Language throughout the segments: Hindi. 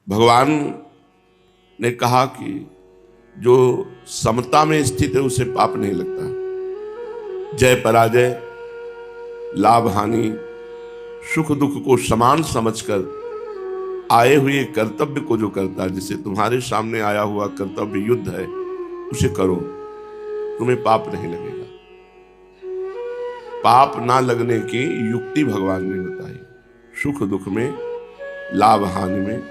भगवान ने कहा कि जो समता में स्थित है उसे पाप नहीं लगता। जय पराजय, लाभ हानि, सुख दुख को समान समझकर आए हुए कर्तव्य को जो करता है, जिसे तुम्हारे सामने आया हुआ कर्तव्य युद्ध है, उसे करो, तुम्हें पाप नहीं लगेगा। पाप ना लगने की युक्ति भगवान ने बताई। सुख दुख में, लाभ हानि में,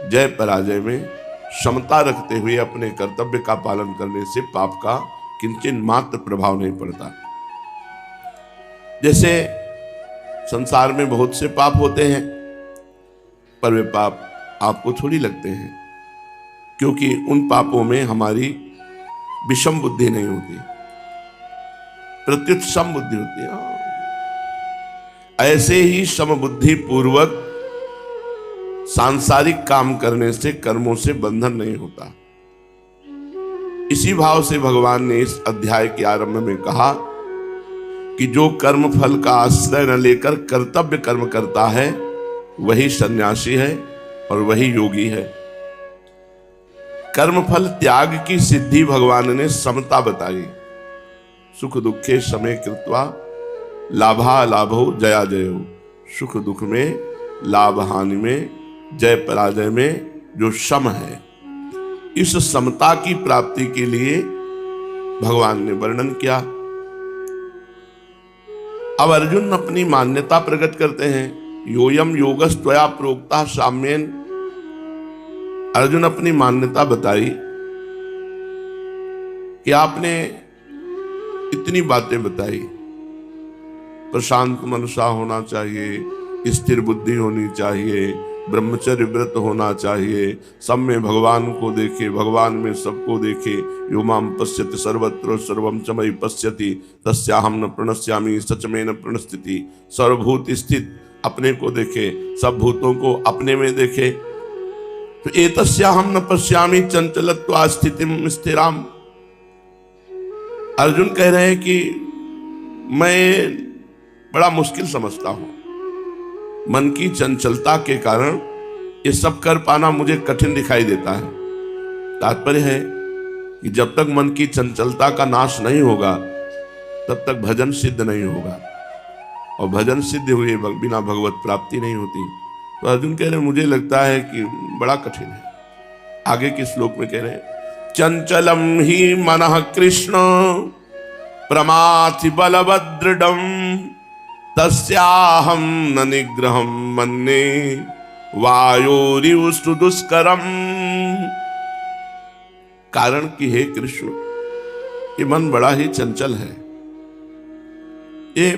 जय पराजय में समता रखते हुए अपने कर्तव्य का पालन करने से पाप का किंचित मात्र प्रभाव नहीं पड़ता। जैसे संसार में बहुत से पाप होते हैं, पर वे पाप आपको थोड़ी लगते हैं, क्योंकि उन पापों में हमारी विषम बुद्धि नहीं होती, प्रत्युत सम बुद्धि होती है। ऐसे ही समबुद्धि पूर्वक सांसारिक काम करने से कर्मों से बंधन नहीं होता। इसी भाव से भगवान ने इस अध्याय के आरंभ में कहा कि जो कर्म फल का आश्रय न लेकर कर्तव्य कर्म करता है वही सन्यासी है और वही योगी है। कर्म फल त्याग की सिद्धि भगवान ने समता बताई। सुख दुखे समय कृत्वा लाभा लाभो जया जयो। सुख दुख में, लाभ हानि में, जय पराजय में जो सम है, इस समता की प्राप्ति के लिए भगवान ने वर्णन किया। अब अर्जुन अपनी मान्यता प्रकट करते हैं। योयम योगस्त्वया प्रोक्ता साम्येन। अर्जुन अपनी मान्यता बताई कि आपने इतनी बातें बताई, प्रशांत मनसा होना चाहिए, स्थिर बुद्धि होनी चाहिए, ब्रह्मचर्य व्रत होना चाहिए, सब में भगवान को देखे, भगवान में सबको देखे। यो माम पश्यति सर्वत्र सर्वम च मयि पश्यति तस्याहं न प्रणश्यामि सच में न प्रणश्यति। सर्वभूत स्थित अपने को देखे, सब भूतों को अपने में देखे। तो एतस्याहं न पश्यामि चंचलत्वा स्थितिम स्थिराम। अर्जुन कह रहे हैं कि मैं बड़ा मुश्किल समझता हूं, मन की चंचलता के कारण ये सब कर पाना मुझे कठिन दिखाई देता है। तात्पर्य है कि जब तक मन की चंचलता का नाश नहीं होगा तब तक भजन सिद्ध नहीं होगा, और भजन सिद्ध हुए बिना भगवत प्राप्ति नहीं होती। तो अर्जुन कह रहे हैं मुझे लगता है कि बड़ा कठिन है। आगे के श्लोक में कह रहे हैं चंचलम ही मनः कृष्ण प्रमाथि बलवदृढ़ तस्याहं न निग्रहं मन्ये वायोरिव दुष्करम। कारण कि हे कृष्ण, ये मन बड़ा ही चंचल है, ये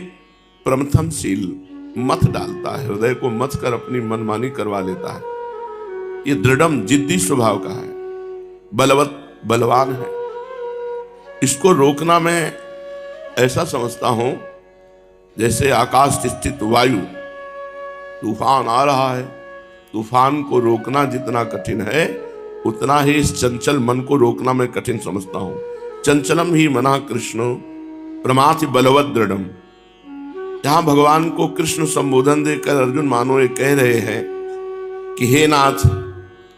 प्रमथनशील, मथ डालता है, हृदय को मथ कर अपनी मनमानी करवा लेता है। ये दृढ़म, जिद्दी स्वभाव का है, बलवत, बलवान है। इसको रोकना मैं ऐसा समझता हूं जैसे आकाश स्थित वायु, तूफान आ रहा है, तूफान को रोकना जितना कठिन है उतना ही इस चंचल मन को रोकना मैं कठिन समझता हूं। चंचलम ही मना कृष्ण प्रमाथि बलवत दृढ़म। यहां भगवान को कृष्ण संबोधन देकर अर्जुन मानो ये कह रहे हैं कि हे नाथ,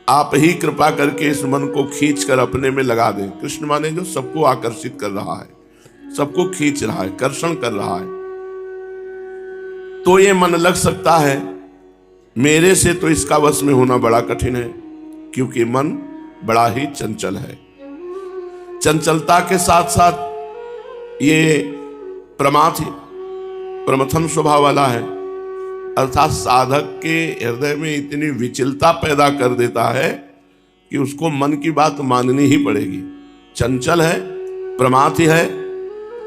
आप ही कृपा करके इस मन को खींच कर अपने में लगा दें। कृष्ण माने जो सबको आकर्षित कर रहा है, सबको खींच रहा है, कर्षण कर रहा है। तो ये मन लग सकता है, मेरे से तो इसका वश में होना बड़ा कठिन है, क्योंकि मन बड़ा ही चंचल है। चंचलता के साथ साथ ये प्रमथन स्वभाव वाला है, अर्थात साधक के हृदय में इतनी विचलता पैदा कर देता है कि उसको मन की बात माननी ही पड़ेगी। चंचल है, प्रमाथि है,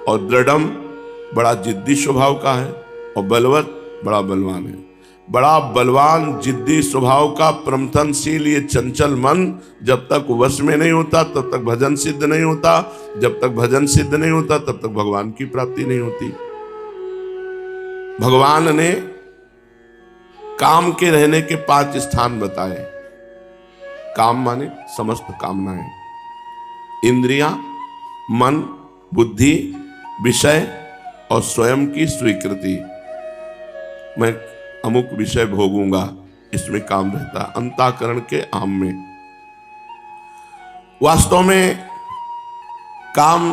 और दृढ़म बड़ा जिद्दी स्वभाव का है, और बलवत बड़ा बलवान है। बड़ा बलवान जिद्दी स्वभाव का प्रमथनशील ये चंचल मन जब तक वश में नहीं होता तब तक भजन सिद्ध नहीं होता। जब तक भजन सिद्ध नहीं होता तब तक भगवान की प्राप्ति नहीं होती। भगवान ने काम के रहने के 5 स्थान बताए। काम माने समस्त कामनाएं, इंद्रियां, मन, बुद्धि, विषय और स्वयं की स्वीकृति। मैं अमुक विषय भोगूंगा, इसमें काम रहता है, अंतःकरण के आम में। वास्तव में काम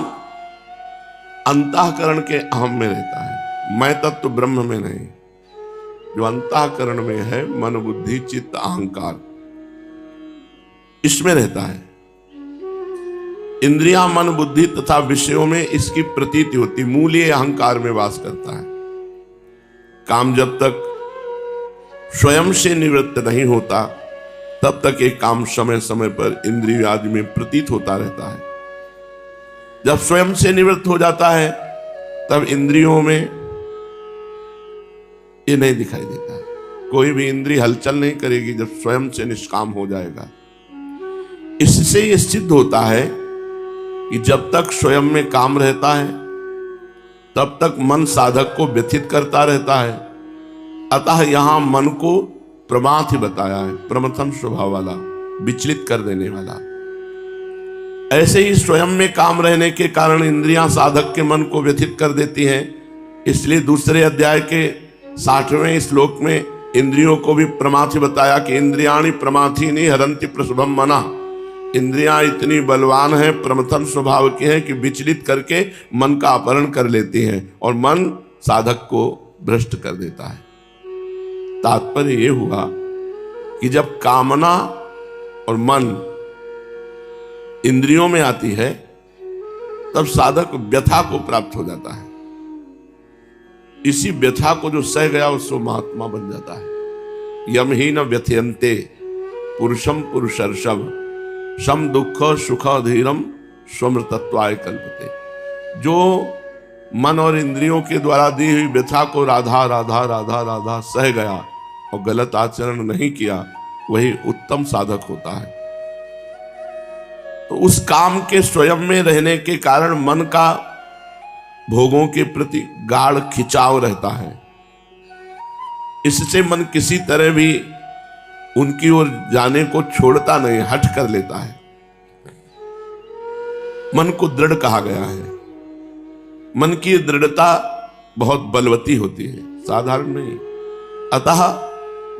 अंतःकरण के आम में रहता है, मैं तत्व ब्रह्म में नहीं। जो अंतःकरण में है, मन बुद्धि चित्त अहंकार, इसमें रहता है। इंद्रियां मन बुद्धि तथा विषयों में इसकी प्रतीति होती, मूल ये अहंकार में वास करता है। काम जब तक स्वयं से निवृत्त नहीं होता तब तक एक काम समय समय पर इंद्रिय आदि में प्रतीत होता रहता है। जब स्वयं से निवृत्त हो जाता है तब इंद्रियों में ये नहीं दिखाई देता है। कोई भी इंद्रिय हलचल नहीं करेगी जब स्वयं से निष्काम हो जाएगा। इससे ये सिद्ध होता है कि जब तक स्वयं में काम रहता है तब तक मन साधक को व्यथित करता रहता है। अतः यहां मन को प्रमाथ ही बताया है, प्रमथम स्वभाव वाला, विचलित कर देने वाला। ऐसे ही स्वयं में काम रहने के कारण इंद्रियां साधक के मन को व्यथित कर देती हैं। इसलिए दूसरे अध्याय के 60वें श्लोक में इंद्रियों को भी प्रमाथि बताया कि इंद्रियाणि प्रमाथिनी हरन्ति प्रसभम मना। इंद्रियां इतनी बलवान हैं, प्रमथम स्वभाव की हैं कि विचलित करके मन का अपहरण कर लेती हैं और मन साधक को भ्रष्ट कर देता है। तात्पर्य यह हुआ कि जब कामना और मन इंद्रियों में आती है तब साधक व्यथा को प्राप्त हो जाता है। इसी व्यथा को जो सह गया उसको महात्मा बन जाता है। यम ही न व्यथयन्ते पुरुषम पुरुषर्षभ सम दुख सुख धीरम स्वमृतत्वाय कल्पते। जो मन और इंद्रियों के द्वारा दी हुई व्यथा को राधा राधा राधा राधा सह गया और गलत आचरण नहीं किया, वही उत्तम साधक होता है। तो उस काम के स्वयं में रहने के कारण मन का भोगों के प्रति गाढ़ खिंचाव रहता है। इससे मन किसी तरह भी उनकी ओर जाने को छोड़ता नहीं, हट कर लेता है। मन को दृढ़ कहा गया है। मन की दृढ़ता बहुत बलवती होती है, साधारण नहीं। अतः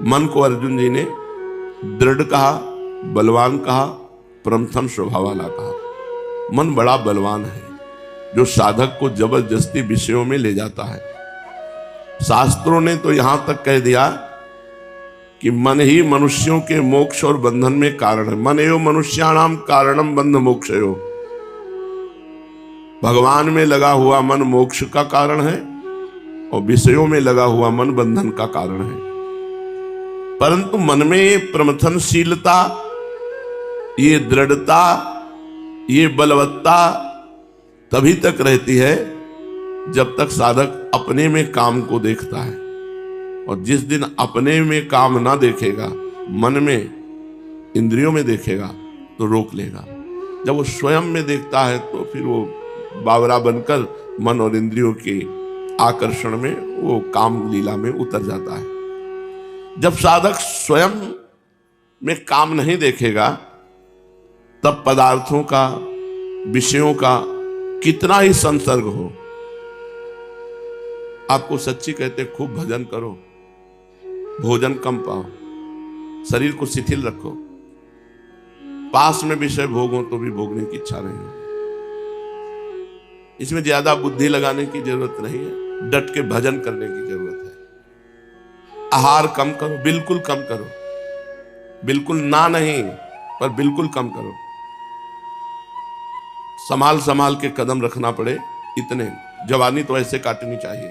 मन को अर्जुन जी ने दृढ़ कहा, बलवान कहा, प्रमथम स्वभाव वाला कहा। मन बड़ा बलवान है जो साधक को जबरदस्ती विषयों में ले जाता है। शास्त्रों ने तो यहां तक कह दिया कि मन ही मनुष्यों के मोक्ष और बंधन में कारण है। मन एवं मनुष्याणाम कारणम बंध मोक्षयो। भगवान में लगा हुआ मन मोक्ष का कारण है और विषयों में लगा हुआ मन बंधन का कारण है। परंतु मन में ये प्रमथनशीलता, ये दृढ़ता, ये बलवत्ता तभी तक रहती है जब तक साधक अपने में काम को देखता है। और जिस दिन अपने में काम ना देखेगा, मन में, इंद्रियों में देखेगा तो रोक लेगा। जब वो स्वयं में देखता है तो फिर वो बावरा बनकर मन और इंद्रियों के आकर्षण में वो काम लीला में उतर जाता है। जब साधक स्वयं में काम नहीं देखेगा तब पदार्थों का, विषयों का कितना ही संसर्ग हो। आपको सच्ची कहते खूब भजन करो, भोजन कम पाओ, शरीर को शिथिल रखो, पास में विषय भोग हो तो भी भोगने की इच्छा नहीं हो। इसमें ज्यादा बुद्धि लगाने की जरूरत नहीं है, डट के भजन करने की जरूरत है। आहार कम करो, बिल्कुल कम करो, बिल्कुल ना नहीं पर बिल्कुल कम करो। संभाल संभाल के कदम रखना पड़े इतने। जवानी तो ऐसे काटनी चाहिए,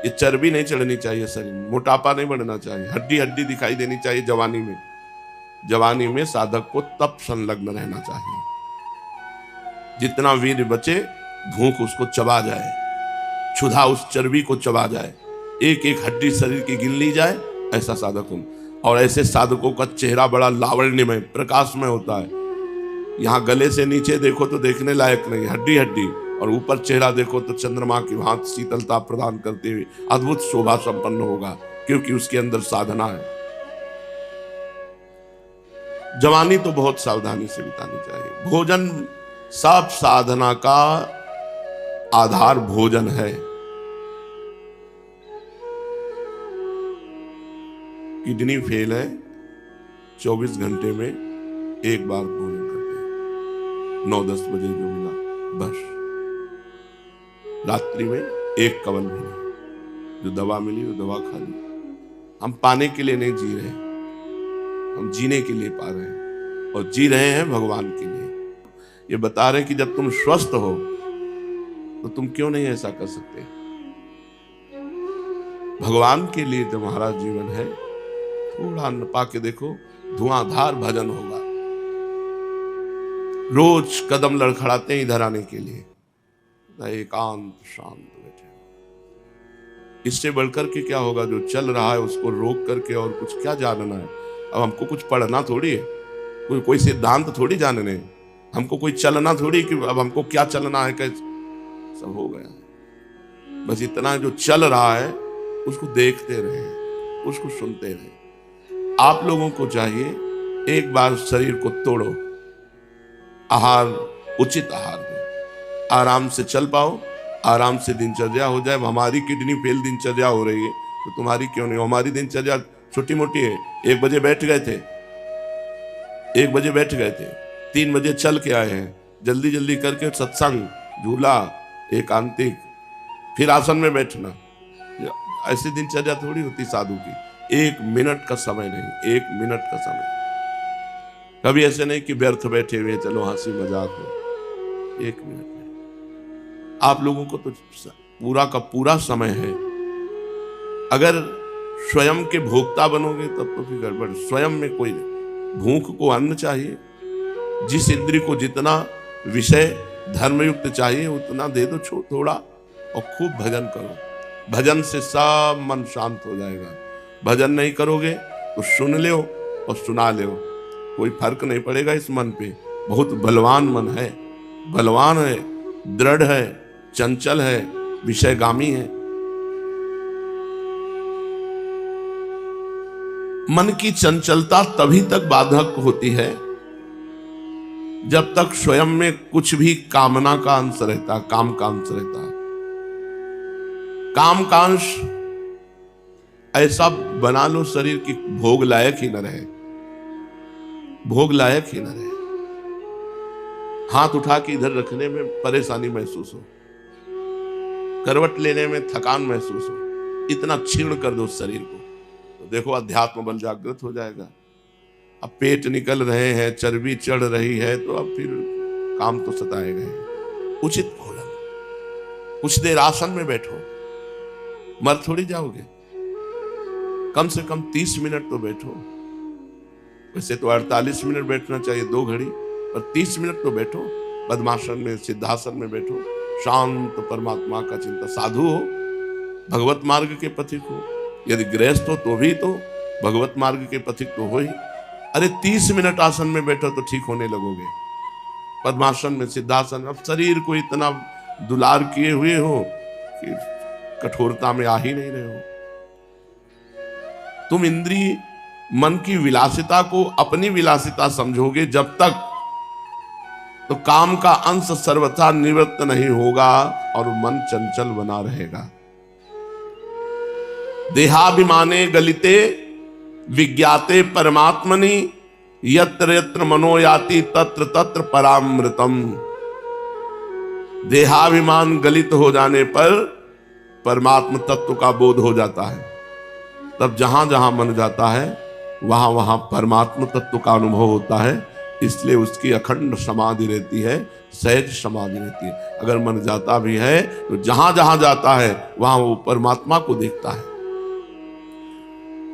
ये चर्बी नहीं चढ़नी चाहिए शरीर में, मोटापा नहीं बढ़ना चाहिए, हड्डी हड्डी दिखाई देनी चाहिए जवानी में। जवानी में साधक को तप संलग्न रहना चाहिए। जितना वीर बचे भूख उसको चबा जाए, क्षुधा उस चर्बी को चबा जाए, एक एक हड्डी शरीर की गिन ली जाए, ऐसा साधक हो। और ऐसे साधकों का चेहरा बड़ा लावण्यमय, प्रकाशमय होता है। यहाँ गले से नीचे देखो तो देखने लायक नहीं, हड्डी हड्डी, और ऊपर चेहरा देखो तो चंद्रमा की भांति शीतलता प्रदान करते हुए अद्भुत शोभा संपन्न होगा, क्योंकि उसके अंदर साधना है। जवानी तो बहुत सावधानी से बितानी चाहिए। भोजन, सब साधना का आधार भोजन है। किडनी फेल है, 24 घंटे में एक बार भोजन करते हैं, 9-10 बजे जो मिला बस। रात्रि में एक कवल भी नहीं, जो दवा मिली वो दवा खा ली। हम पाने के लिए नहीं जी रहे, हम जीने के लिए पा रहे हैं, और जी रहे हैं भगवान के लिए। ये बता रहे कि जब तुम स्वस्थ हो तो तुम क्यों नहीं ऐसा कर सकते। भगवान के लिए तुम्हारा जीवन है, थोड़ा अन्न पा के देखो, धुआंधार भजन होगा। रोज कदम लड़खड़ाते हैं इधर आने के लिए, एकांत शांत बैठे। इससे बढ़कर के क्या होगा? जो चल रहा है उसको रोक करके और कुछ क्या जानना है। अब हमको कुछ पढ़ना थोड़ी है, कोई सिद्धांत थोड़ी जानने हैं, हमको कोई चलना थोड़ी कि अब हमको क्या चलना है, कैसे। सब हो गया है, बस इतना जो चल रहा है उसको देखते रहे, उसको सुनते रहे। आप लोगों को चाहिए एक बार शरीर को तोड़ो, आहार उचित आहार दो, आराम से चल पाओ, आराम से दिनचर्या हो जाए। हमारी किडनी फेल दिनचर्या हो रही है तो तुम्हारी क्यों नहीं? हमारी दिनचर्या छोटी मोटी है। 1 बजे बैठ गए थे, 1 बजे बैठ गए थे, 3 बजे चल के आए हैं, जल्दी जल्दी करके सत्संग, झूला, एकांतिक, फिर आसन में बैठना। ऐसी दिनचर्या थोड़ी होती साधु की। 1 मिनट का समय नहीं, 1 मिनट का समय। कभी ऐसे नहीं कि व्यर्थ बैठे हुए चलो हंसी मजाक हो। 1 मिनट में आप लोगों को तो पूरा का पूरा समय है। अगर स्वयं के भोक्ता बनोगे तब तो फिर गड़बड़। स्वयं में कोई भूख को अन्न चाहिए, जिस इंद्री को जितना विषय धर्मयुक्त चाहिए उतना दे दो थोड़ा, और खूब भजन करो। भजन से सब मन शांत हो जाएगा। भजन नहीं करोगे तो सुन लो और सुना लो, कोई फर्क नहीं पड़ेगा इस मन पे। बहुत बलवान मन है, बलवान है, दृढ़ है, चंचल है, विषयगामी है। मन की चंचलता तभी तक बाधक होती है जब तक स्वयं में कुछ भी कामना का अंश रहता, काम का अंश रहता है। काम का अंश ऐसा बना लो शरीर की भोग लायक ही न रहे, भोग लायक ही न रहे। हाथ उठा के इधर रखने में परेशानी महसूस हो, करवट लेने में थकान महसूस हो, इतना क्षीण कर दो शरीर को, तो देखो अध्यात्म बल जागृत हो जाएगा। अब पेट निकल रहे हैं, चर्बी चढ़ रही है, तो अब फिर काम तो सताए गए। उचित भोजन, कुछ देर आसन में बैठो, मर थोड़ी जाओगे। कम से कम 30 मिनट तो बैठो। वैसे तो 48 मिनट बैठना चाहिए, 2 घड़ी, पर 30 मिनट तो बैठो। पद्मासन में, सिद्धासन में बैठो, शांत परमात्मा का चिंता। साधु हो, भगवत मार्ग के पथिक हो, यदि गृहस्थ हो तो भी तो भगवत मार्ग के पथिक तो हो ही। अरे 30 मिनट आसन में बैठो तो ठीक होने लगोगे। पद्मासन में, सिद्धासन, अब शरीर को इतना दुलार किए हुए हो कि कठोरता में आ ही नहीं रहे हो। तुम इंद्रिय मन की विलासिता को अपनी विलासिता समझोगे जब तक, तो काम का अंश सर्वथा निवृत्त नहीं होगा और मन चंचल बना रहेगा। देहाभिमाने गलिते विज्ञाते परमात्मनि, यत्र यत्र मनो याति तत्र तत्र परामृतम। देहाभिमान गलित हो जाने पर परमात्म तत्व का बोध हो जाता है। तब जहां जहां मन जाता है वहां वहां परमात्म तत्व का अनुभव होता है। इसलिए उसकी अखंड समाधि रहती है, सहज समाधि रहती है। अगर मन जाता भी है तो जहां जहां जाता है वहां वो परमात्मा को देखता है।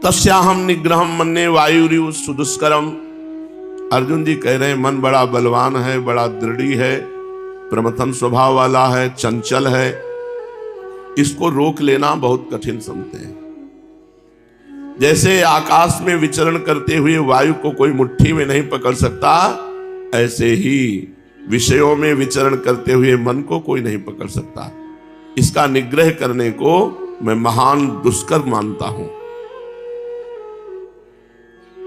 तस्याहम निग्रहम मन्ये वायुरिव सुदुष्करम। अर्जुन जी कह रहे हैं मन बड़ा बलवान है, बड़ा दृढ़ है, प्रमथन स्वभाव वाला है, चंचल है, इसको रोक लेना बहुत कठिन समझते हैं। जैसे आकाश में विचरण करते हुए वायु को कोई मुट्ठी में नहीं पकड़ सकता, ऐसे ही विषयों में विचरण करते हुए मन को कोई नहीं पकड़ सकता। इसका निग्रह करने को मैं महान दुष्कर मानता हूं।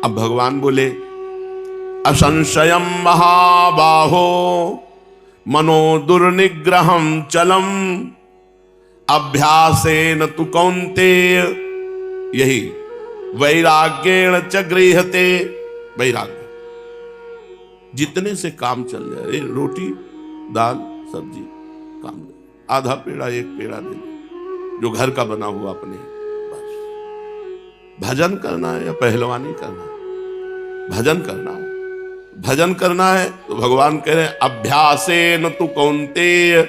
अब भगवान बोले, असंशयम महाबाहो मनो दुर्निग्रहम चलम अभ्यासेन तु कौन्तेय। यही वैराग्येण च गृह्यते। वैराग्य, जितने से काम चल जाए, रोटी दाल सब्जी काम दे, आधा पेड़ा एक पेड़ा दे दे, जो घर का बना हुआ अपने, बस। भजन करना है या पहलवानी करना है? भजन करना है। भजन करना है तो भगवान कह रहे हैं अभ्यासेन तु कौन्तेय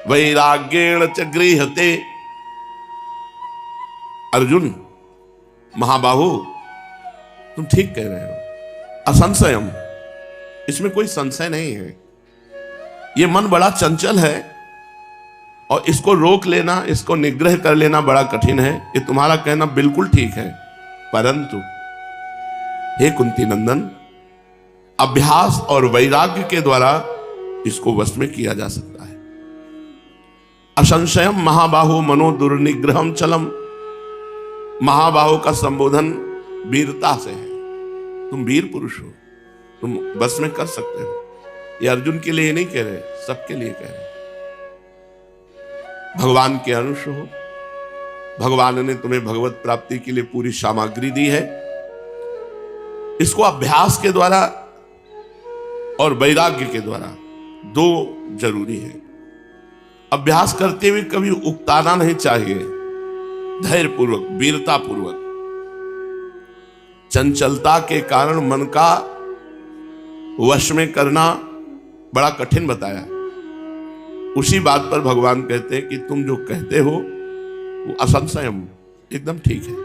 वैराग्येण च गृह्यते। अर्जुन महाबाहु, तुम ठीक कह रहे हो, असंशयम, इसमें कोई संशय नहीं है। ये मन बड़ा चंचल है और इसको रोक लेना, इसको निग्रह कर लेना बड़ा कठिन है। ये तुम्हारा कहना बिल्कुल ठीक है, परंतु हे कुंती नंदन, अभ्यास और वैराग्य के द्वारा इसको वश में किया जा सकता है। असंशयम महाबाहु मनो दुर्निग्रहम चलम। महाबाहु का संबोधन वीरता से है। तुम वीर पुरुष हो, तुम बस में कर सकते हो। ये अर्जुन के लिए नहीं कह रहे, सबके लिए कह रहे। भगवान के अंश हो, भगवान ने तुम्हें भगवत प्राप्ति के लिए पूरी सामग्री दी है। इसको अभ्यास के द्वारा और वैराग्य के द्वारा, दो जरूरी है। अभ्यास करते हुए कभी उकताना नहीं चाहिए, धैर्य पूर्वक, वीरता पूर्वक। चंचलता के कारण मन का वश में करना बड़ा कठिन बताया। उसी बात पर भगवान कहते हैं कि तुम जो कहते हो वो असंशयम, एकदम ठीक है,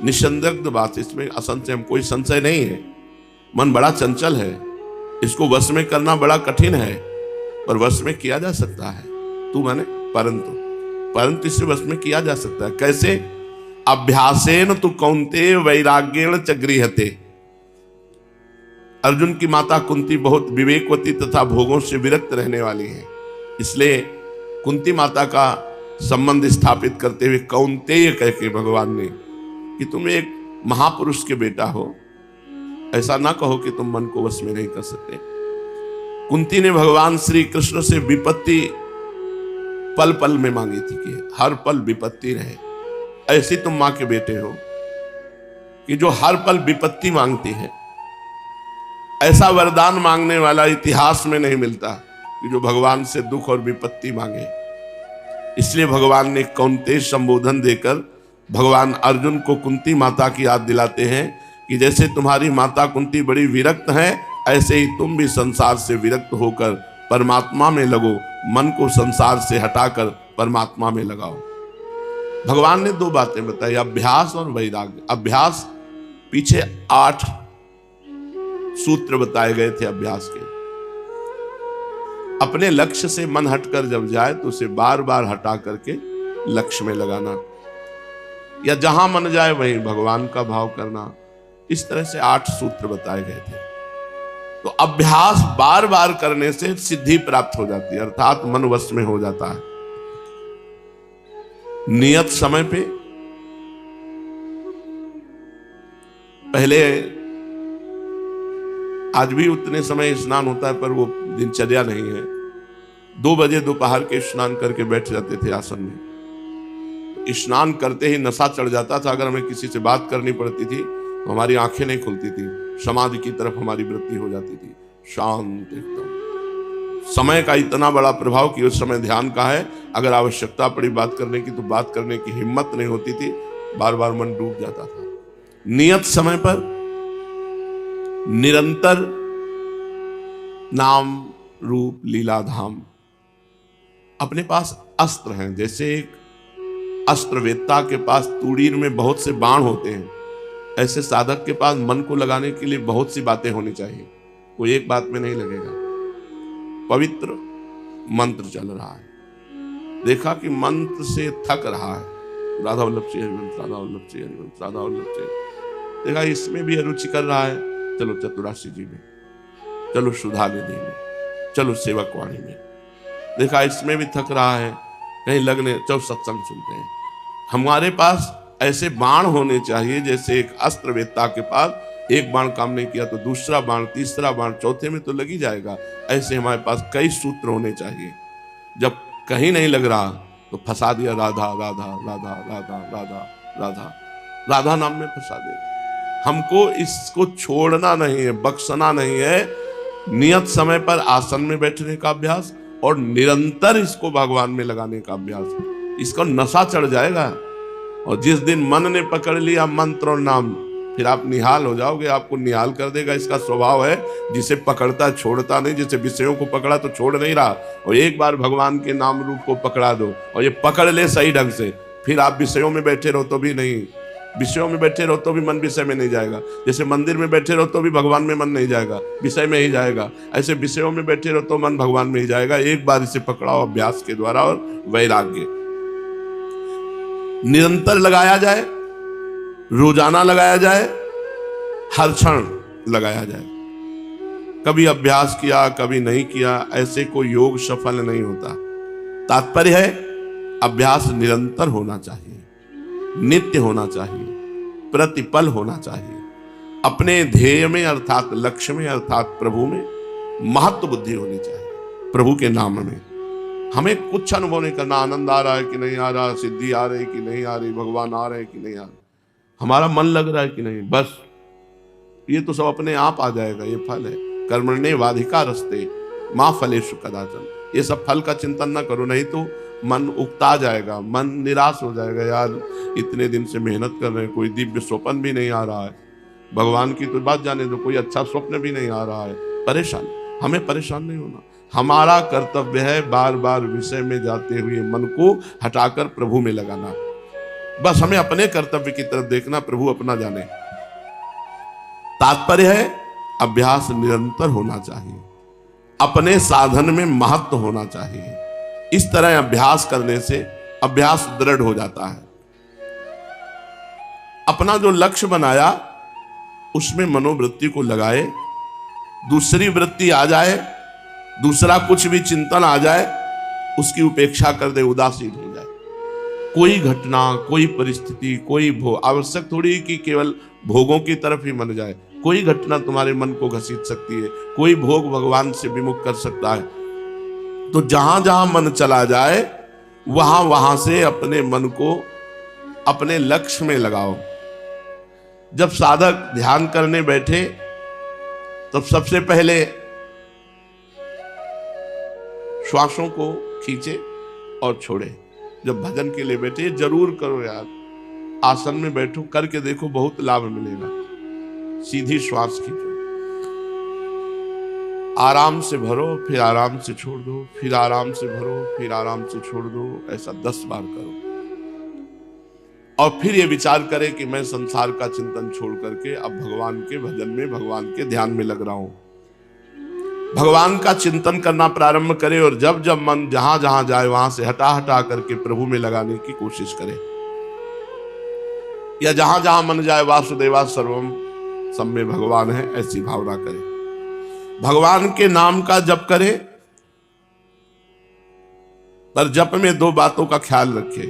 निसंदिग्ध बात, इसमें असंशयम, कोई संशय नहीं है। मन बड़ा चंचल है, इसको वश में करना बड़ा कठिन है, पर वश में किया जा सकता है। तू माने परंतु इससे वश में किया जा सकता है। कैसे? अभ्यासेन तु कौन्तेय वैराग्येण च गृह्यते। अर्जुन की माता कुंती बहुत विवेकवती तथा भोगों से विरक्त रहने वाली है, इसलिए कुंती माता का संबंध स्थापित करते हुए कौन्तेय कह के भगवान ने कि तुम एक महापुरुष के बेटा हो, ऐसा ना कहो कि तुम मन को वश में नहीं कर सकते। कुंती ने भगवान श्री कृष्ण से विपत्ति पल पल में मांगी थी कि हर पल विपत्ति रहे। ऐसी तुम मां के बेटे हो कि जो हर पल विपत्ति मांगती है। ऐसा वरदान मांगने वाला इतिहास में नहीं मिलता कि जो भगवान से दुख और विपत्ति मांगे। इसलिए भगवान ने कौन्तेय संबोधन देकर भगवान अर्जुन को कुंती माता की याद दिलाते हैं कि जैसे तुम्हारी माता कुंती बड़ी विरक्त है, ऐसे ही तुम भी संसार से विरक्त होकर परमात्मा में लगो। मन को संसार से हटाकर परमात्मा में लगाओ। भगवान ने दो बातें बताई, अभ्यास और वैराग्य। अभ्यास, पीछे 8 सूत्र बताए गए थे अभ्यास के। अपने लक्ष्य से मन हटकर जब जाए तो उसे बार बार हटा करके लक्ष्य में लगाना, या जहां मन जाए वहीं भगवान का भाव करना। इस तरह से 8 सूत्र बताए गए थे। तो अभ्यास बार बार करने से सिद्धि प्राप्त हो जाती है, अर्थात मन वश में हो जाता है। नियत समय पे, पहले आज भी उतने समय स्नान होता है, पर वो दिनचर्या नहीं है। 2 बजे दोपहर के स्नान करके बैठ जाते थे आसन में। स्नान करते ही नशा चढ़ जाता था। अगर हमें किसी से बात करनी पड़ती थी तो हमारी आंखें नहीं खुलती थी, समाधि की तरफ हमारी वृत्ति हो जाती थी, शांत एकदम। समय का इतना बड़ा प्रभाव कि उस समय ध्यान का है। अगर आवश्यकता पड़ी बात करने की तो बात करने की हिम्मत नहीं होती थी, बार बार मन डूब जाता था। नियत समय पर निरंतर नाम रूप लीला धाम। अपने पास अस्त्र हैं, जैसे एक अस्त्रवेत्ता के पास तूड़ीर में बहुत से बाण होते हैं, ऐसे साधक के पास मन को लगाने के लिए बहुत सी बातें होनी चाहिए। कोई एक बात में नहीं लगेगा। पवित्र मंत्र चल रहा है, देखा कि मंत्र से थक रहा है, राधा वल्लभ श्री हरिवंश, राधा वल्लभ श्री हरिवंश, राधा वल्लभ श्री, देखा इसमें भी अरुचि कर रहा है, चलो चतुराशी जी में, चलो सुधा निधि में, चलो सेवक वाणी में। देखा इसमें भी थक रहा है, कहीं लगने चलो सत्संग सुनते हैं। हमारे पास ऐसे बाण होने चाहिए जैसे एक अस्त्रवेत्ता के पास एक बाण काम नहीं किया तो दूसरा बाण, तीसरा बाण, चौथे में तो लग ही जाएगा। ऐसे हमारे पास कई सूत्र होने चाहिए। जब कहीं नहीं लग रहा तो फंसा दिया राधा राधा राधा राधा राधा राधा, राधा नाम में फंसा देगा। हमको इसको छोड़ना नहीं है, बख्शना नहीं है। नियत समय पर आसन में बैठने का अभ्यास और निरंतर इसको भगवान में लगाने का अभ्यास। इसका नशा चढ़ जाएगा और जिस दिन मन ने पकड़ लिया मंत्र और नाम, फिर आप निहाल हो जाओगे, आपको निहाल कर देगा। इसका स्वभाव है, जिसे पकड़ता छोड़ता नहीं, जैसे विषयों को पकड़ा तो छोड़ नहीं रहा, और एक बार भगवान के नाम रूप को पकड़ा दो और ये पकड़ ले सही ढंग से, फिर आप विषयों में बैठे रहो तो भी नहीं, विषयों में बैठे रहो तो भी मन विषय में नहीं जाएगा। जैसे मंदिर में बैठे रहो तो भी भगवान में मन नहीं जाएगा, विषय में ही जाएगा। ऐसे विषयों में बैठे रहो तो मन भगवान में ही जाएगा। एक बार इसे पकड़ाओ अभ्यास के द्वारा और वैराग्य निरंतर लगाया जाए, रोजाना लगाया जाए, हर क्षण लगाया जाए। कभी अभ्यास किया कभी नहीं किया, ऐसे कोई योग सफल नहीं होता। तात्पर्य है अभ्यास निरंतर होना चाहिए, नित्य होना चाहिए, प्रतिपल होना चाहिए। अपने ध्येय में अर्थात लक्ष्य में अर्थात प्रभु में महत्व बुद्धि होनी चाहिए। प्रभु के नाम में हमें कुछ अनुभव नहीं करना, आनंद आ रहा है कि नहीं आ रहा, सिद्धि आ रही कि नहीं आ रही, भगवान आ रहे हैं कि नहीं आ रहे, हमारा मन लग रहा है कि नहीं, बस ये तो सब अपने आप आ जाएगा। ये फल है, कर्मण्येवाधिकार रस्ते माँ फलेषु कदाचन। ये सब फल का चिंतन ना करो, नहीं तो मन उकता जाएगा, मन निराश हो जाएगा। यार इतने दिन से मेहनत कर रहे हैं, कोई दिव्य स्वप्न भी नहीं आ रहा है, भगवान की तो बात जाने दो, कोई अच्छा स्वप्न भी नहीं आ रहा है। परेशान, हमें परेशान नहीं होना। हमारा कर्तव्य है बार बार विषय में जाते हुए मन को हटाकर प्रभु में लगाना। बस हमें अपने कर्तव्य की तरफ देखना, प्रभु अपना जाने। तात्पर्य है अभ्यास निरंतर होना चाहिए, अपने साधन में महत्व होना चाहिए। इस तरह अभ्यास करने से अभ्यास दृढ़ हो जाता है। अपना जो लक्ष्य बनाया उसमें मनोवृत्ति को लगाए, दूसरी वृत्ति आ जाए, दूसरा कुछ भी चिंतन आ जाए, उसकी उपेक्षा कर दे, उदासीन हो जाए। कोई घटना, कोई परिस्थिति, कोई भोग, आवश्यक थोड़ी कि केवल भोगों की तरफ ही मन जाए। कोई घटना तुम्हारे मन को घसीट सकती है, कोई भोग भगवान से विमुख कर सकता है। तो जहां जहां मन चला जाए वहां वहां से अपने मन को अपने लक्ष्य में लगाओ। जब साधक ध्यान करने बैठे तब सबसे पहले श्वासों को खींचे और छोड़े। जब भजन के लिए बैठे जरूर करो यार, आसन में बैठो, करके देखो, बहुत लाभ मिलेगा। सीधी श्वास खींचो, आराम से भरो, फिर आराम से छोड़ दो, फिर आराम से भरो, फिर आराम से छोड़ दो। ऐसा 10 बार करो और फिर ये विचार करें कि मैं संसार का चिंतन छोड़ करके अब भगवान के भजन में, भगवान के ध्यान में लग रहा हूं। भगवान का चिंतन करना प्रारंभ करे और जब जब मन जहां जहां जाए वहां से हटा हटा करके प्रभु में लगाने की कोशिश करे, या जहां जहां मन जाए वासुदेवा सर्वम सब में भगवान है, ऐसी भावना करे। भगवान के नाम का जप करे, पर जप में 2 बातों का ख्याल रखे।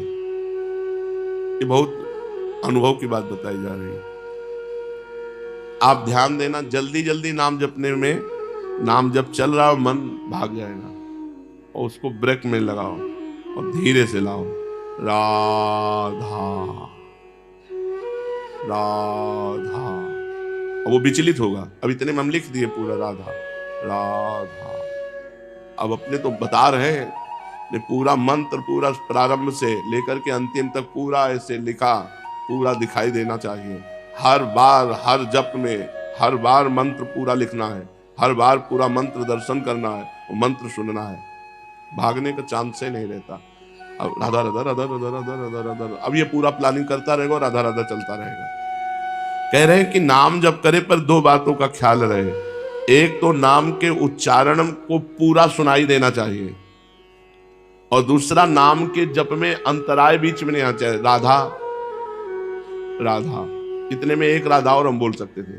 ये बहुत अनुभव की बात बताई जा रही है। आप ध्यान देना, जल्दी जल्दी नाम जपने में, नाम जब चल रहा हो मन भाग जाएगा, और उसको ब्रेक में लगाओ और धीरे से लाओ। राधा राधा, और वो विचलित होगा। अब इतने में हम लिख दिए पूरा राधा राधा। अब अपने तो बता रहे हैं, पूरा मंत्र पूरा प्रारंभ से लेकर के अंतिम तक पूरा ऐसे लिखा, पूरा दिखाई देना चाहिए। हर बार हर जप में हर बार मंत्र पूरा लिखना है, हर बार पूरा मंत्र दर्शन करना है, वो मंत्र सुनना है। भागने का चांस से नहीं रहता। अब राधा राधा राधा राधा राधा राधा राधा, अब ये पूरा प्लानिंग करता रहेगा और राधा राधा चलता रहेगा। कह रहे हैं कि नाम जप करे पर 2 बातों का ख्याल रहे। एक तो नाम के उच्चारण को पूरा सुनाई देना चाहिए, और दूसरा नाम के जप में अंतराय बीच में नहीं आना चाहिए। राधा राधा, इतने में एक राधा और हम बोल सकते थे,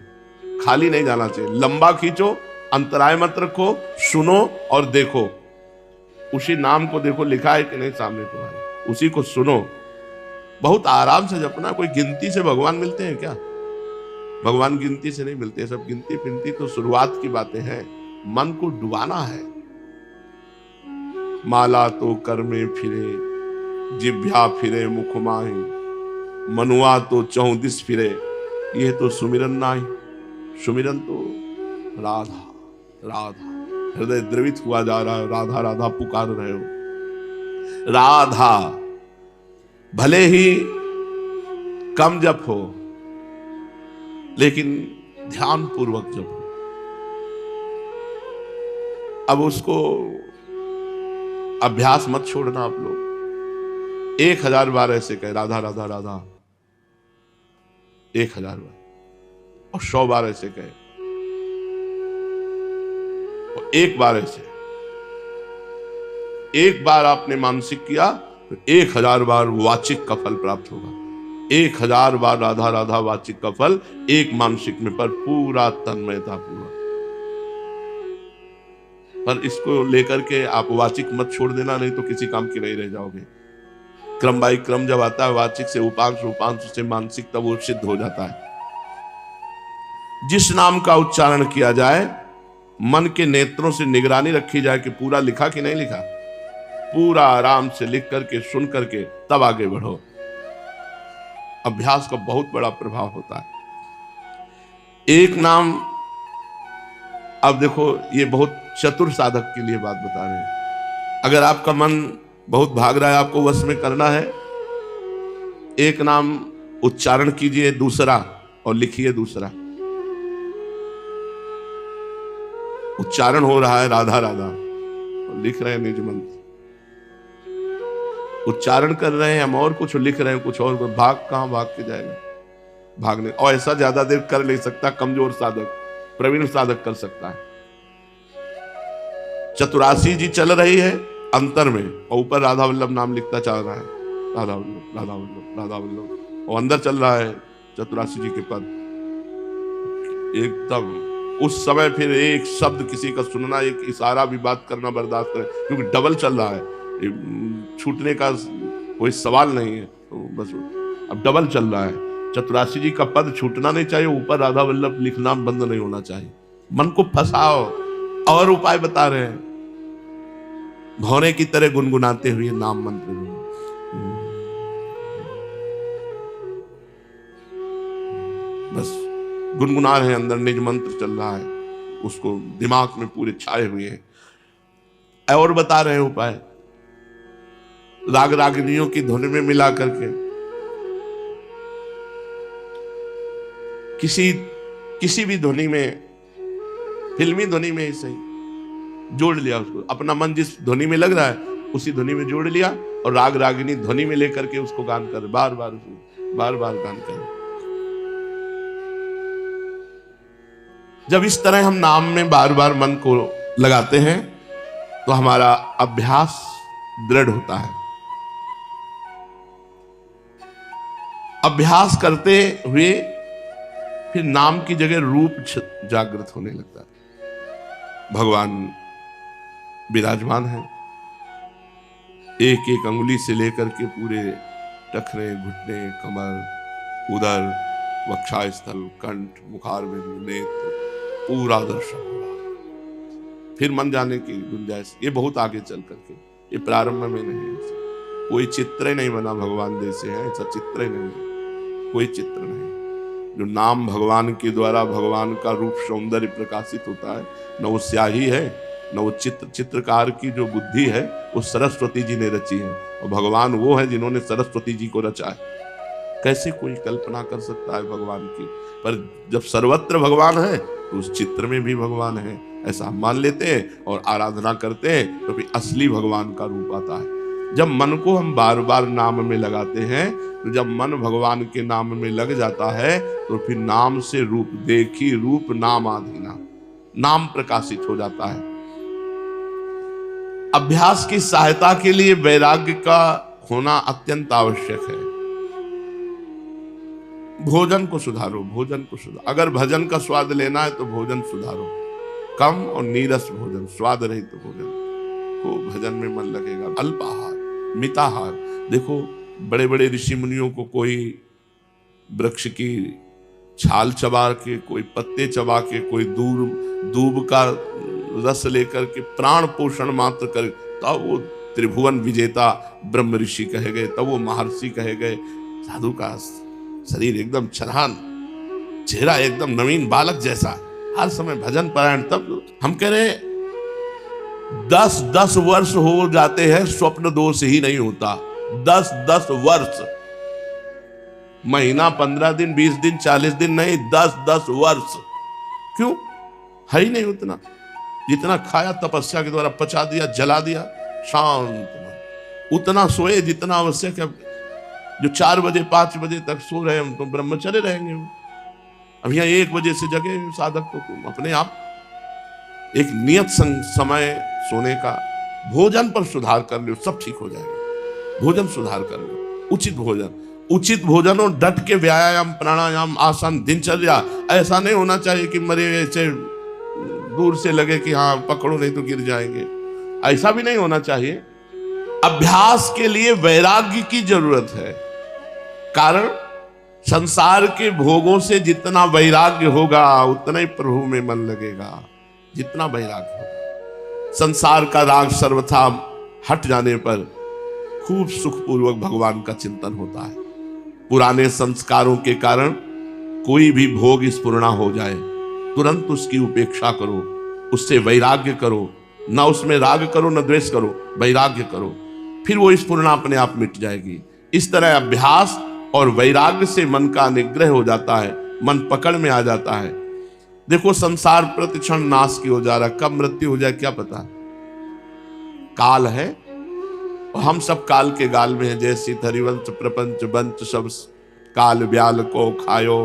खाली नहीं जाना चाहिए। लंबा खींचो, अंतराय मत रखो, सुनो और देखो। उसी नाम को देखो लिखा है कि नहीं सामने तुम्हारे, उसी को सुनो। बहुत आराम से जपना। कोई गिनती से भगवान मिलते हैं क्या? भगवान गिनती से नहीं मिलते। सब गिनती फिनती तो शुरुआत की बातें हैं। मन को डुबाना है। माला तो कर में फिरे, जिभ्या फिरे मुख माही, मनुआ तो 34 फिरे, ये तो सुमिरन नाई। सुमिरन तो राधा राधा, हृदय द्रवित हुआ जा रहा है, राधा राधा पुकार रहे हो। राधा भले ही कम जप हो, लेकिन ध्यान पूर्वक जप हो। अब उसको अभ्यास मत छोड़ना आप लोग। 1000 बार ऐसे कहे राधा राधा राधा, 1000 बार, और 100 बार ऐसे कहे, और 1 बार ऐसे। 1 बार आपने मानसिक किया तो 1000 बार वाचिक का फल प्राप्त होगा। 1000 बार राधा राधा वाचिक का फल, 1 मानसिक में, पर पूरा तन्मयता पूरा। पर इसको लेकर के आप वाचिक मत छोड़ देना, नहीं तो किसी काम की नहीं रह जाओगे। क्रम बाई क्रम जब आता है, वाचिक से उपांश, उपांश से मानसिक, तब वो सिद्ध हो जाता है। जिस नाम का उच्चारण किया जाए, मन के नेत्रों से निगरानी रखी जाए कि पूरा लिखा कि नहीं लिखा। पूरा आराम से लिख करके, सुन करके, तब आगे बढ़ो। अभ्यास का बहुत बड़ा प्रभाव होता है। एक नाम, अब देखो, ये बहुत चतुर साधक के लिए बात बता रहे हैं। अगर आपका मन बहुत भाग रहा है, आपको वश में करना है, एक नाम उच्चारण कीजिए दूसरा, और लिखिए दूसरा। उच्चारण हो रहा है राधा राधा, और लिख रहे हैं निज मंत्र। उच्चारण कर रहे हैं हम और कुछ, लिख रहे हैं कुछ और। भाग कहां भाग के जाएगा, भागने। और ऐसा ज्यादा देर कर नहीं सकता कमजोर साधक, प्रवीण साधक कर सकता है। चतुरासी जी चल रही है अंतर में, और ऊपर राधा वल्लभ नाम लिखता चल रहा है, राधा वल्लभ राधा वल्लभ राधा वल्लभ, और अंदर चल रहा है चतुरासी जी के पद एकदम। उस समय फिर एक शब्द किसी का सुनना, एक इशारा भी बात करना बर्दाश्त करें, क्योंकि डबल चल रहा है, छूटने का कोई सवाल नहीं है। तो बस अब डबल चल रहा है। चतुरासी जी का पद छूटना नहीं चाहिए, ऊपर राधा वल्लभ लिखना बंद नहीं होना चाहिए। मन को फंसाओ, और उपाय बता रहे हैं। भौरे की तरह गुनगुनाते हुए नाम मंत्र, बस गुनगुना रहे हैं, अंदर निज मंत्र चल रहा है, उसको दिमाग में पूरे छाए हुए हैं। और बता रहे हैं उपाय, राग रागिनियों की धुन में मिला करके, किसी भी ध्वनि में, फिल्मी ध्वनि में ही सही, जोड़ लिया उसको। अपना मन जिस ध्वनि में लग रहा है उसी ध्वनि में जोड़ लिया, और राग रागिनी ध्वनि में लेकर के उसको गान कर, बार बार गान कर। जब इस तरह हम नाम में बार बार मन को लगाते हैं, तो हमारा अभ्यास दृढ़ होता है। अभ्यास करते हुए फिर नाम की जगह रूप जागृत होने लगता है। भगवान विराजमान है, एक एक अंगुली से लेकर के पूरे टखने, घुटने, कमर, उदर, वक्षस्थल, कंठ, मुखारबिंदु, नेत्र, पूरा दर्शन होगा। फिर मन जाने की गुंजाइश, ये बहुत आगे चल करके, ये प्रारंभ में नहीं है। कोई चित्र नहीं बना भगवान जैसे है, ऐसा चित्र ही नहीं है, कोई चित्र नहीं। जो नाम भगवान के द्वारा भगवान का रूप सौंदर्य प्रकाशित होता है, न वो स्याही है, न वो चित्रकार की जो बुद्धि है वो सरस्वती जी ने रची है, और भगवान वो है जिन्होंने सरस्वती जी को रचा है। कैसे कोई कल्पना कर सकता है भगवान की? पर जब सर्वत्र भगवान है तो उस चित्र में भी भगवान है, ऐसा हम मान लेते हैं और आराधना करते हैं, तो फिर असली भगवान का रूप आता है। जब मन को हम बार बार नाम में लगाते हैं, तो जब मन भगवान के नाम में लग जाता है, तो फिर नाम से रूप देखी, रूप नाम आधीना, नाम प्रकाशित हो जाता है। अभ्यास की सहायता के लिए वैराग्य का होना अत्यंत आवश्यक है। भोजन को सुधारो, भोजन को सुधारो। अगर भजन का स्वाद लेना है तो भोजन सुधारो, कम और नीरस भोजन, स्वाद रहित तो भोजन को भजन में मन लगेगा। अल्पाहार, मिताहार। देखो बड़े बड़े ऋषि मुनियों को कोई वृक्ष की छाल चबा के, कोई पत्ते चबा के, कोई दूब का रस लेकर के प्राण पोषण मात्र कर, तब वो त्रिभुवन विजेता ब्रह्म ऋषि कहे गए, तब वो महर्षि कहे गए। साधु का शरीर एकदम छरहान, चेहरा एकदम नवीन बालक जैसा, हर समय भजन परायण। तब हम कह रहे 10-10 वर्ष हो जाते हैं, स्वप्न दोष ही नहीं होता। 10-10 वर्ष, महीना, 15 दिन, 20 दिन, 40 दिन नहीं, 10-10 वर्ष। क्यों? है ही नहीं उतना। जितना खाया तपस्या के द्वारा पचा दिया, जला दिया, शांत मन। उतना सोए जितना आवश्यक है। जो 4 बजे 5 बजे तक सो रहे हम तो ब्रह्मचर्य रहेंगे। अब यहाँ 1 बजे से जगे साधक तो अपने आप एक नियत समय सोने का, भोजन पर सुधार कर लो, सब ठीक हो जाएगा। भोजन सुधार कर लो, उचित भोजन और डट के व्यायाम, प्राणायाम, आसन, दिनचर्या। ऐसा नहीं होना चाहिए कि मरे ऐसे दूर से लगे कि हाँ पकड़ो नहीं तो गिर जाएंगे, ऐसा भी नहीं होना चाहिए। अभ्यास के लिए वैराग्य की जरूरत है। कारण संसार के भोगों से जितना वैराग्य होगा उतना ही प्रभु में मन लगेगा। जितना वैराग्य होगा, संसार का राग सर्वथा हट जाने पर खूब सुखपूर्वक भगवान का चिंतन होता है। पुराने संस्कारों के कारण कोई भी भोग स्फुरना हो जाए, तुरंत उसकी उपेक्षा करो, उससे वैराग्य करो। ना उसमें राग करो, न द्वेष करो, वैराग्य करो, फिर वो स्फुरना अपने आप मिट जाएगी। इस तरह अभ्यास और वैराग्य से मन का निग्रह हो जाता है, मन पकड़ में आ जाता है। देखो संसार प्रतिक्षण नाश की हो जा रहा, कब मृत्यु हो जाए क्या पता। काल है और हम सब काल के गाल में है। जैसी हरिवंश प्रपंच बंच सब काल ब्याल को खायो,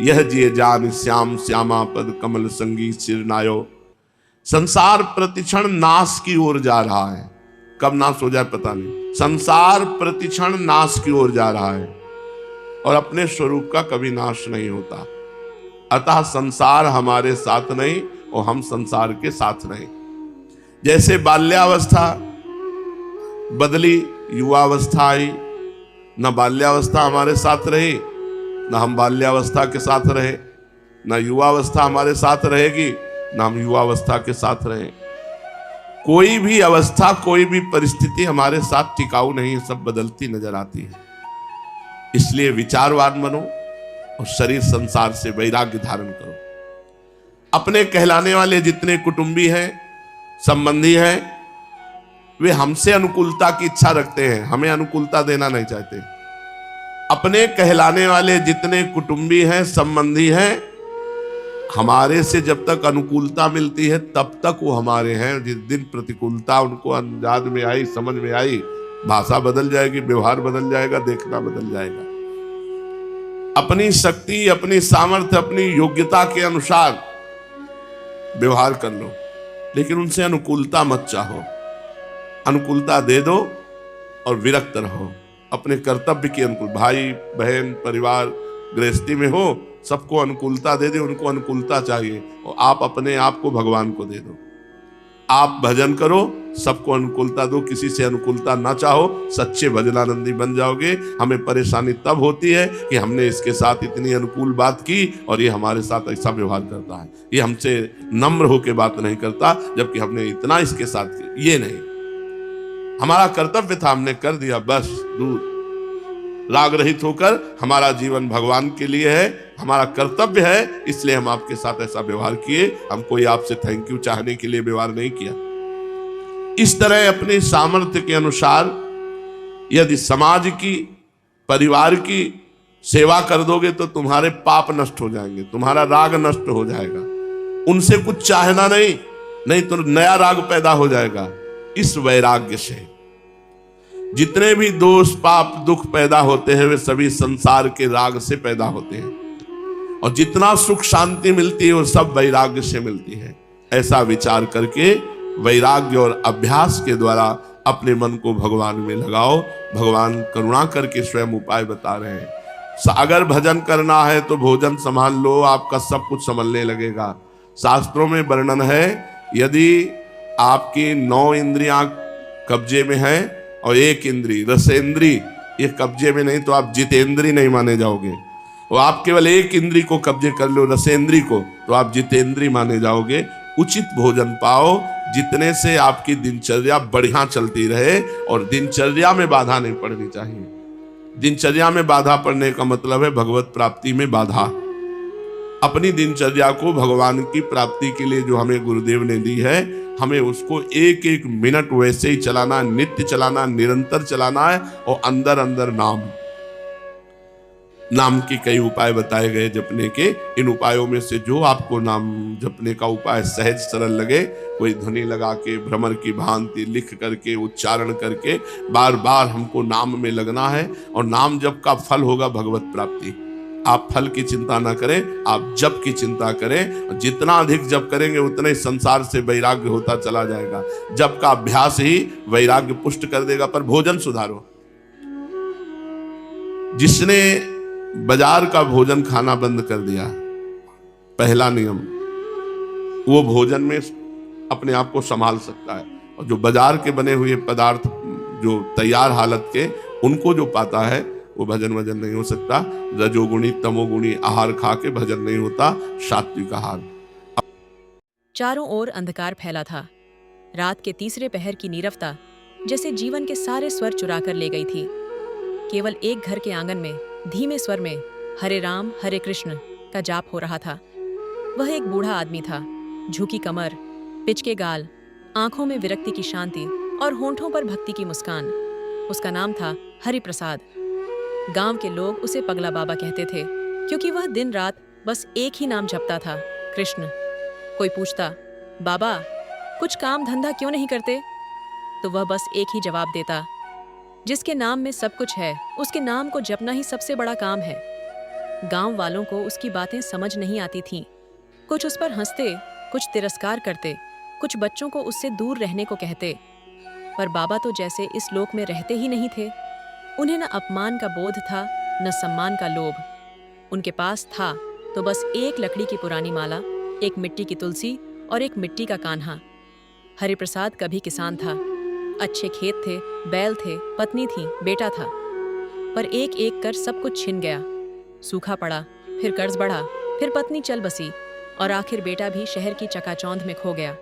यह जिए जान श्याम श्यामा पद कमल संगीत सिरनायो। संसार प्रतिक्षण नाश की ओर जा रहा है, कब नाश हो जाए पता नहीं। संसार प्रतिक्षण नाश की ओर जा रहा है और अपने स्वरूप का कभी नाश नहीं होता। अतः संसार हमारे साथ नहीं और हम संसार के साथ नहीं। जैसे बाल्यावस्था बदली, युवावस्था आई, न बाल्यावस्था हमारे साथ रही, न हम बाल्यावस्था के साथ रहे, न युवावस्था हमारे साथ रहेगी, न हम युवावस्था के साथ रहे। कोई भी अवस्था, कोई भी परिस्थिति हमारे साथ टिकाऊ नहीं है, सब बदलती नजर आती है। इसलिए विचारवान बनो और शरीर संसार से वैराग्य धारण करो। अपने कहलाने वाले जितने कुटुंबी हैं, संबंधी हैं, वे हमसे अनुकूलता की इच्छा रखते हैं, हमें अनुकूलता देना नहीं चाहते। अपने कहलाने वाले जितने कुटुंबी हैं, संबंधी हैं, हमारे से जब तक अनुकूलता मिलती है तब तक वो हमारे हैं। जिस दिन प्रतिकूलता उनको अंदाज में आई, समझ में आई, भाषा बदल जाएगी, व्यवहार बदल जाएगा, देखना बदल जाएगा। अपनी शक्ति, अपनी सामर्थ्य, अपनी योग्यता के अनुसार व्यवहार कर लो, लेकिन उनसे अनुकूलता मत चाहो। अनुकूलता दे दो और विरक्त रहो। अपने कर्तव्य के अनुकूल, भाई बहन परिवार गृहस्थी में हो, सबको अनुकूलता दे दे, उनको अनुकूलता चाहिए और आप अपने आप को भगवान को दे दो। आप भजन करो, सबको अनुकूलता दो, किसी से अनुकूलता ना चाहो, सच्चे भजनानंदी बन जाओगे। हमें परेशानी तब होती है कि हमने इसके साथ इतनी अनुकूल बात की और ये हमारे साथ ऐसा व्यवहार करता है, ये हमसे नम्र होकर बात नहीं करता, जबकि हमने इतना इसके साथ किया। ये नहीं, हमारा कर्तव्य था, हमने कर दिया, बस दूर। राग रहित होकर हमारा जीवन भगवान के लिए है, हमारा कर्तव्य है, इसलिए हम आपके साथ ऐसा व्यवहार किए। हम कोई आपसे थैंक यू चाहने के लिए व्यवहार नहीं किया। इस तरह अपने सामर्थ्य के अनुसार यदि समाज की, परिवार की सेवा कर दोगे तो तुम्हारे पाप नष्ट हो जाएंगे, तुम्हारा राग नष्ट हो जाएगा। उनसे कुछ चाहना नहीं तो नया राग पैदा हो जाएगा। इस वैराग्य से जितने भी दोष पाप दुख पैदा होते हैं वे सभी संसार के राग से पैदा होते हैं, और जितना सुख शांति मिलती है वो सब वैराग्य से मिलती है। ऐसा विचार करके वैराग्य और अभ्यास के द्वारा अपने मन को भगवान में लगाओ। भगवान करुणा करके स्वयं उपाय बता रहे हैं। अगर भजन करना है तो भोजन संभाल लो, आपका सब कुछ संभलने लगेगा। शास्त्रों में वर्णन है, यदि आपकी 9 इंद्रियां कब्जे में है और 1 इंद्री रसेंद्री ये कब्जे में नहीं, तो आप जितेंद्री नहीं माने जाओगे। और आप केवल 1 इंद्री को कब्जे कर लो, रसेंद्री को, तो आप जितेंद्री माने जाओगे। उचित भोजन पाओ, जितने से आपकी दिनचर्या बढ़िया चलती रहे और दिनचर्या में बाधा नहीं पड़नी चाहिए। दिनचर्या में बाधा पड़ने का मतलब है भगवत प्राप्ति में बाधा। अपनी दिनचर्या को भगवान की प्राप्ति के लिए जो हमें गुरुदेव ने दी है, हमें उसको एक एक मिनट वैसे ही चलाना, नित्य चलाना, निरंतर चलाना है। और अंदर अंदर नाम के कई उपाय बताए गए जपने के। इन उपायों में से जो आपको नाम जपने का उपाय सहज सरल लगे, कोई ध्वनि लगा के, भ्रमर की भांति लिख करके, उच्चारण करके बार बार हमको नाम में लगना है। और नाम जप का फल होगा भगवत प्राप्ति। आप फल की चिंता ना करें, आप जप की चिंता करें। जितना अधिक जप करेंगे उतना ही संसार से वैराग्य होता चला जाएगा। जप का अभ्यास ही वैराग्य पुष्ट कर देगा। पर भोजन सुधारो। जिसने बाजार का भोजन खाना बंद कर दिया, पहला नियम, वो भोजन में अपने आप को संभाल सकता है। और जो बाजार के बने हुए पदार्थ, जो तैयार हालत के, उनको जो पाता है, वो भजन वजन नहीं हो सकता। रजोगुणी तमोगुणी आहार खा के भजन नहीं होता, सात्विक आहार। चारों ओर अंधकार फैला था। रात के तीसरे पहर की नीरवता जैसे जीवन के सारे स्वर चुरा कर ले गई थी। केवल एक घर के आंगन में धीमे स्वर में हरे राम हरे कृष्ण का जाप हो रहा था। वह एक बूढ़ा आदमी था, झुकी कमर, पिचके गाल, आंखों में विरक्ति की शांति और होंठों पर भक्ति की मुस्कान। उसका नाम था हरि प्रसाद। गांव के लोग उसे पगला बाबा कहते थे, क्योंकि वह दिन रात बस एक ही नाम जपता था, कृष्ण। कोई पूछता, बाबा कुछ काम धंधा क्यों नहीं करते? तो वह बस एक ही जवाब देता, जिसके नाम में सब कुछ है, उसके नाम को जपना ही सबसे बड़ा काम है। गांव वालों को उसकी बातें समझ नहीं आती थीं। कुछ उस पर हंसते, कुछ तिरस्कार करते, कुछ बच्चों को उससे दूर रहने को कहते। पर बाबा तो जैसे इस लोक में रहते ही नहीं थे। उन्हें न अपमान का बोध था, न सम्मान का लोभ। उनके पास था तो बस एक लकड़ी की पुरानी माला, एक मिट्टी की तुलसी और एक मिट्टी का कान्हा। हरिप्रसाद कभी किसान था। अच्छे खेत थे, बैल थे, पत्नी थी, बेटा था। पर एक एक कर सब कुछ छिन गया। सूखा पड़ा, फिर कर्ज बढ़ा, फिर पत्नी चल बसी और आखिर बेटा भी शहर की चकाचौंध में खो गया।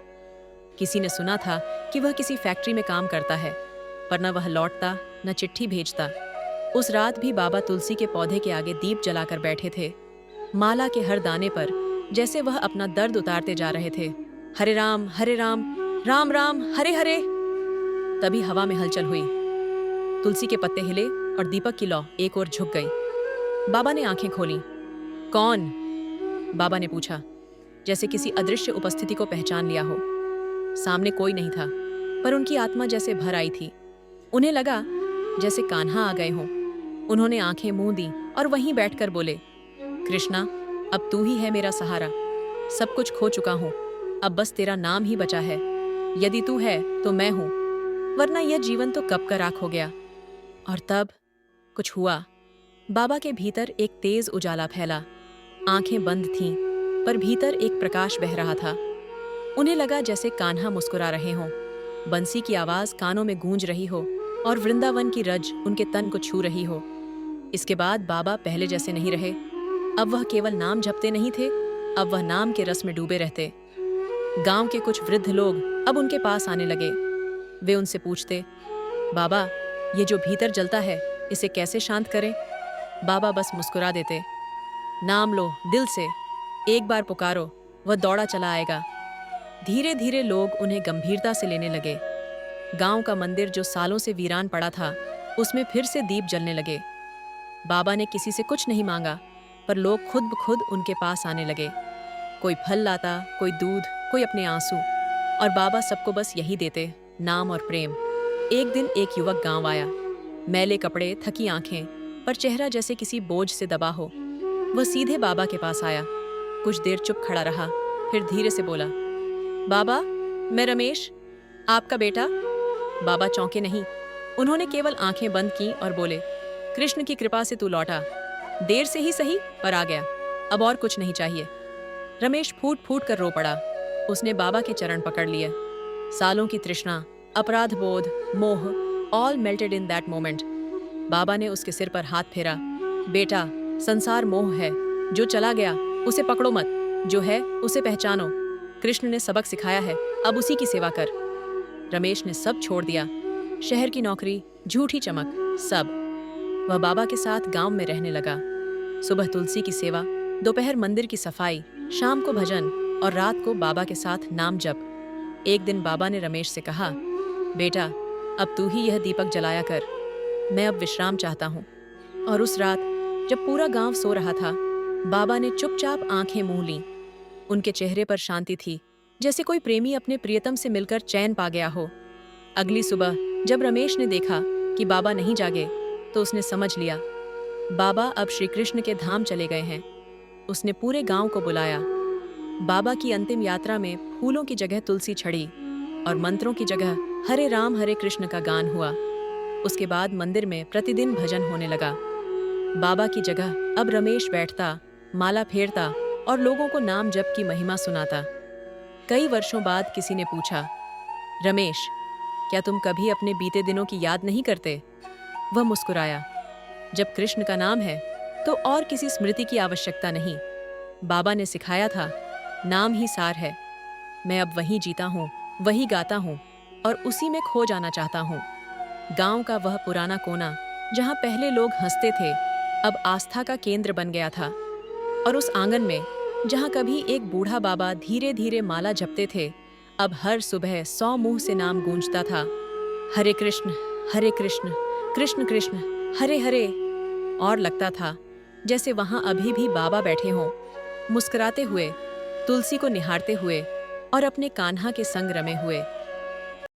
किसी ने सुना था कि वह किसी फैक्ट्री में काम करता है, पर न वह लौटता न चिट्ठी भेजता। उस रात भी बाबा तुलसी के पौधे के आगे दीप जलाकर बैठे थे, माला के हर दाने पर, जैसे वह अपना दर्द उतारते जा रहे थे। हरे राम राम राम हरे हरे। तभी हवा में हलचल हुई। तुलसी के पत्ते हिले और दीपक की लौ एक ओर झुक गई। बाबा ने आंखें खोली। कौन? बाबा ने पूछा, जैसे किसी अदृश्य उपस्थिति को पहचान लिया हो। सामने कोई नहीं था, पर उनकी आत्मा जैसे भर आई थी। उन्हें लगा जैसे कान्हा आ गए हों। उन्होंने आंखें मूंद दी और वहीं बैठकर बोले, कृष्णा, अब तू ही है मेरा सहारा। सब कुछ खो चुका हूं, अब बस तेरा नाम ही बचा है। यदि तू है तो मैं हूं, वरना यह जीवन तो कब का राख हो गया। और तब कुछ हुआ। बाबा के भीतर एक तेज उजाला फैला। आंखें बंद थीं, पर भीतर एक प्रकाश बह रहा था। उन्हें लगा जैसे कान्हा मुस्कुरा रहे हों, बंसी की आवाज कानों में गूंज रही हो और वृंदावन की रज उनके तन को छू रही हो। इसके बाद बाबा पहले जैसे नहीं रहे। अब वह केवल नाम जपते नहीं थे, अब वह नाम के रस में डूबे रहते। गांव के कुछ वृद्ध लोग अब उनके पास आने लगे। वे उनसे पूछते, बाबा ये जो भीतर जलता है, इसे कैसे शांत करें? बाबा बस मुस्कुरा देते। नाम लो दिल से, एक बार पुकारो, वह दौड़ा चला आएगा। धीरे धीरे लोग उन्हें गंभीरता से लेने लगे। गांव का मंदिर जो सालों से वीरान पड़ा था, उसमें फिर से दीप जलने लगे। बाबा ने किसी से कुछ नहीं मांगा, पर लोग खुद ब खुद उनके पास आने लगे। कोई फल लाता, कोई दूध, कोई अपने आंसू, और बाबा सबको बस यही देते, नाम और प्रेम। एक दिन एक युवक गांव आया, मैले कपड़े, थकी आंखें, पर चेहरा जैसे किसी बोझ से दबा हो। वह सीधे बाबा के पास आया, कुछ देर चुप खड़ा रहा, फिर धीरे से बोला, बाबा मैं रमेश, आपका बेटा। बाबा चौंके नहीं, उन्होंने केवल आंखें बंद की और बोले, कृष्ण की कृपा से तू लौटा, देर से ही सही पर आ गया, अब और कुछ नहीं चाहिए। रमेश फूट फूट कर रो पड़ा। उसने बाबा के चरण पकड़ लिए। सालों की तृष्णा, अपराध बोध, मोह, all melted in that moment. बाबा ने उसके सिर पर हाथ फेरा। बेटा, संसार मोह है, जो चला गया उसे पकड़ो मत, जो है उसे पहचानो। कृष्ण ने सबक सिखाया है, अब उसी की सेवा कर। रमेश ने सब छोड़ दिया, शहर की नौकरी, झूठी चमक, सब। वह बाबा के साथ गांव में रहने लगा। सुबह तुलसी की सेवा, दोपहर मंदिर की सफाई, शाम को भजन और रात को बाबा के साथ नाम जप। एक दिन बाबा ने रमेश से कहा, बेटा, अब तू ही यह दीपक जलाया कर, मैं अब विश्राम चाहता हूँ। और उस रात जब पूरा गांव सो रहा था, बाबा ने चुपचाप आंखें मूंद लीं। उनके चेहरे पर शांति थी, जैसे कोई प्रेमी अपने प्रियतम से मिलकर चैन पा गया हो। अगली सुबह जब रमेश ने देखा कि बाबा नहीं जागे, तो उसने समझ लिया बाबा अब श्री कृष्ण के धाम चले गए हैं। उसने पूरे गांव को बुलाया। बाबा की अंतिम यात्रा में फूलों की जगह तुलसी छड़ी और मंत्रों की जगह हरे राम हरे कृष्ण का गान हुआ। उसके बाद मंदिर में प्रतिदिन भजन होने लगा। बाबा की जगह अब रमेश बैठता, माला फेरता और लोगों को नाम जप की महिमा सुनाता। कई वर्षों बाद किसी ने पूछा, रमेश, क्या तुम कभी अपने बीते दिनों की याद नहीं करते? वह मुस्कुराया, जब कृष्ण का नाम है तो और किसी स्मृति की आवश्यकता नहीं। बाबा ने सिखाया था, नाम ही सार है। मैं अब वहीं जीता हूँ, वही गाता हूँ और उसी में खो जाना चाहता हूँ। गांव का वह पुराना कोना जहाँ पहले लोग हंसते थे, अब आस्था का केंद्र बन गया था। और उस आंगन में जहाँ कभी एक बूढ़ा बाबा धीरे धीरे माला जपते थे, अब हर सुबह 100 मुंह से नाम गूंजता था, हरे कृष्ण कृष्ण कृष्ण हरे हरे। और लगता था जैसे वहां अभी भी बाबा बैठे हों, मुस्कुराते हुए, तुलसी को निहारते हुए और अपने कान्हा के संग रमे हुए।